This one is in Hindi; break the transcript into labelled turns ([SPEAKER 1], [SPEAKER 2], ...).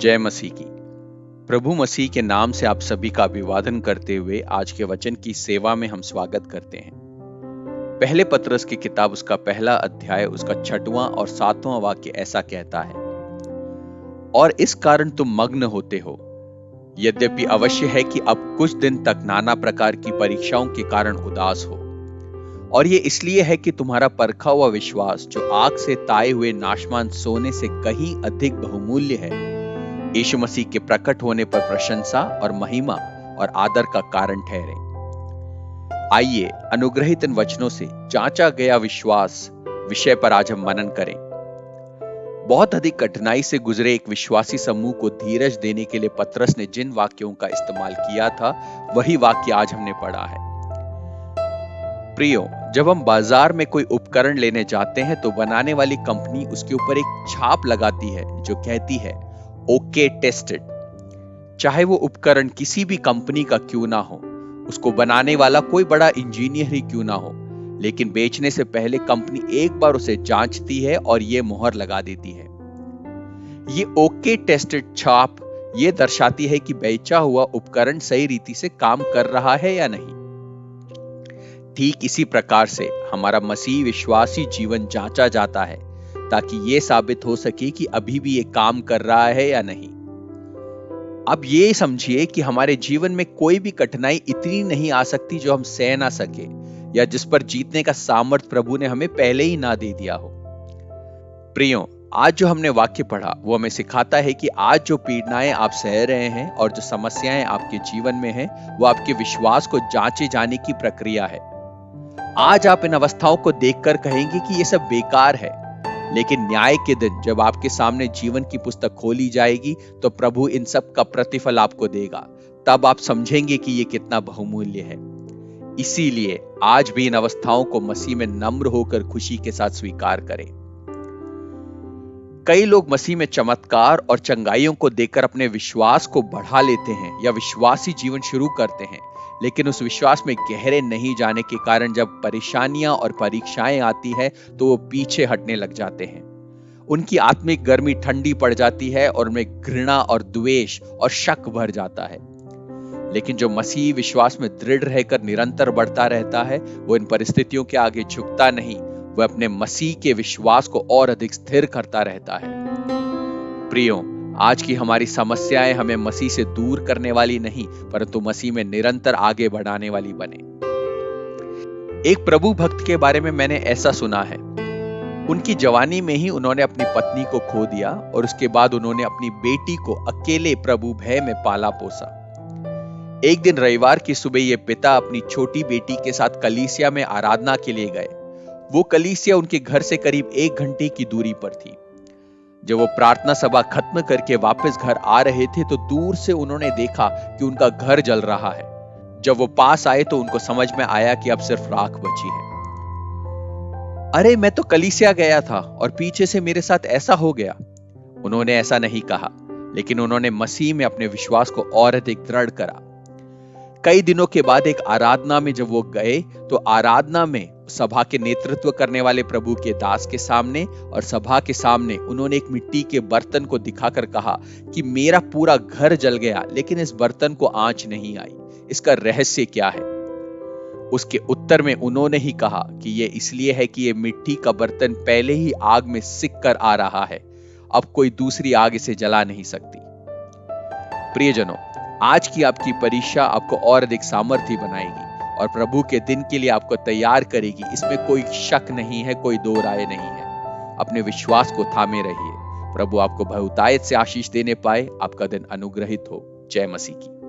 [SPEAKER 1] जय मसीह की। प्रभु मसीह के नाम से आप सभी का अभिवादन करते हुए आज के वचन की सेवा में हम स्वागत करते हैं। पहले पतरस की किताब उसका पहला अध्याय उसका 6वां और 7वां वाक्य ऐसा कहता है, और इस कारण तुम मग्न होते हो, यद्यपि अवश्य है कि अब कुछ दिन तक नाना प्रकार की परीक्षाओं के कारण उदास हो, और ये इसलिए है कि तुम्हारा परखा हुआ विश्वास, जो आग से ताए हुए नाशवान सोने से कहीं अधिक बहुमूल्य है, यीशु मसीह के प्रकट होने पर प्रशंसा और महिमा और आदर का कारण ठहरे। आइए अनुग्रहित इन वचनों से जांचा गया विश्वास विषय पर आज हम मनन करें। बहुत अधिक कठिनाई से गुजरे एक विश्वासी समूह को धीरज देने के लिए पतरस ने जिन वाक्यों का इस्तेमाल किया था, वही वाक्य आज हमने पढ़ा है। प्रियो, जब हम बाजार में कोई उपकरण लेने जाते हैं तो बनाने वाली कंपनी उसके ऊपर एक छाप लगाती है जो कहती है ओके टेस्टेड। चाहे वो उपकरण किसी भी कंपनी का क्यों ना हो, उसको बनाने वाला कोई बड़ा इंजीनियर ही क्यों ना हो, लेकिन बेचने से पहले कंपनी एक बार उसे जांचती है और ये मोहर लगा देती है। ये ओके टेस्टेड छाप ये दर्शाती है कि बेचा हुआ उपकरण सही रीति से काम कर रहा है या नहीं। ठीक इसी प्रकार से हमारा मसीह विश्वासी जीवन जांचा जाता है ताकि यह साबित हो सके कि अभी भी ये काम कर रहा है या नहीं। अब ये समझिए कि हमारे जीवन में कोई भी कठिनाई इतनी नहीं आ सकती जो हम सह ना सके या जिस पर जीतने का सामर्थ प्रभु ने हमें पहले ही ना दे दिया हो। प्रियो, आज जो हमने वाक्य पढ़ा वो हमें सिखाता है कि आज जो पीड़ाएं आप सह रहे हैं और जो समस्याएं आपके जीवन में हैं, वो आपके विश्वास को जांचे जाने की प्रक्रिया है। आज आप इन अवस्थाओं को देखकर कहेंगे कि ये सब बेकार है, लेकिन न्याय के दिन जब आपके सामने जीवन की पुस्तक खोली जाएगी तो प्रभु इन सब का प्रतिफल आपको देगा। तब आप समझेंगे कि ये कितना बहुमूल्य है। इसीलिए आज भी इन अवस्थाओं को मसीह में नम्र होकर खुशी के साथ स्वीकार करें। कई लोग मसीह में चमत्कार और चंगाइयों को देखकर अपने विश्वास को बढ़ा लेते हैं या विश्वासी जीवन शुरू करते हैं, लेकिन उस विश्वास में गहरे नहीं जाने के कारण जब परेशानियां और परीक्षाएं आती है तो वो पीछे हटने लग जाते हैं। उनकी आत्मिक गर्मी ठंडी पड़ जाती है और उनमें घृणा और द्वेष और शक भर जाता है। लेकिन जो मसीह विश्वास में दृढ़ रहकर निरंतर बढ़ता रहता है, वो इन परिस्थितियों के आगे झुकता नहीं, वह अपने मसीह के विश्वास को और अधिक स्थिर करता रहता है। प्रियो, आज की हमारी समस्याएं हमें मसीह से दूर करने वाली नहीं, परंतु मसीह में निरंतर आगे बढ़ाने वाली बने। एक प्रभु भक्त के बारे में मैंने ऐसा सुना है, उनकी जवानी में ही उन्होंने अपनी पत्नी को खो दिया और उसके बाद उन्होंने अपनी बेटी को अकेले प्रभु भय में पाला पोसा। एक दिन रविवार की सुबह ये पिता अपनी छोटी बेटी के साथ कलीसिया में आराधना के लिए गए। वो कलीसिया उनके घर से करीब 1 घंटे की दूरी पर थी। जब वो प्रार्थना सभा खत्म करके वापस घर आ रहे थे तो दूर से उन्होंने देखा कि उनका घर जल रहा है। जब वो पास आए तो उनको समझ में आया कि अब सिर्फ राख बची है। अरे, मैं तो कलीसिया गया था और पीछे से मेरे साथ ऐसा हो गया। उन्होंने ऐसा नहीं कहा, लेकिन उन्होंने मसीह में अपने विश्वास को और अधिक दृढ़ करा। कई दिनों के बाद एक आराधना में जब वो गए तो आराधना में सभा के नेतृत्व करने वाले प्रभु के दास के सामने और सभा के सामने उन्होंने एक मिट्टी के बर्तन को दिखाकर कहा कि मेरा पूरा घर जल गया, लेकिन इस बर्तन को आंच नहीं आई। इसका रहस्य क्या है? उसके उत्तर में उन्होंने ही कहा कि यह इसलिए है कि यह मिट्टी का बर्तन पहले ही आग में सिक कर आ रहा है, अब कोई दूसरी आग इसे जला नहीं सकती। प्रियजनों, आज की आपकी परीक्षा आपको और अधिक सामर्थ्य बनाएगी और प्रभु के दिन के लिए आपको तैयार करेगी। इसमें कोई शक नहीं है, कोई दो राय नहीं है। अपने विश्वास को थामे रहिए। प्रभु आपको बहुतायत से आशीष देने पाए। आपका दिन अनुग्रहित हो। जय मसीह की।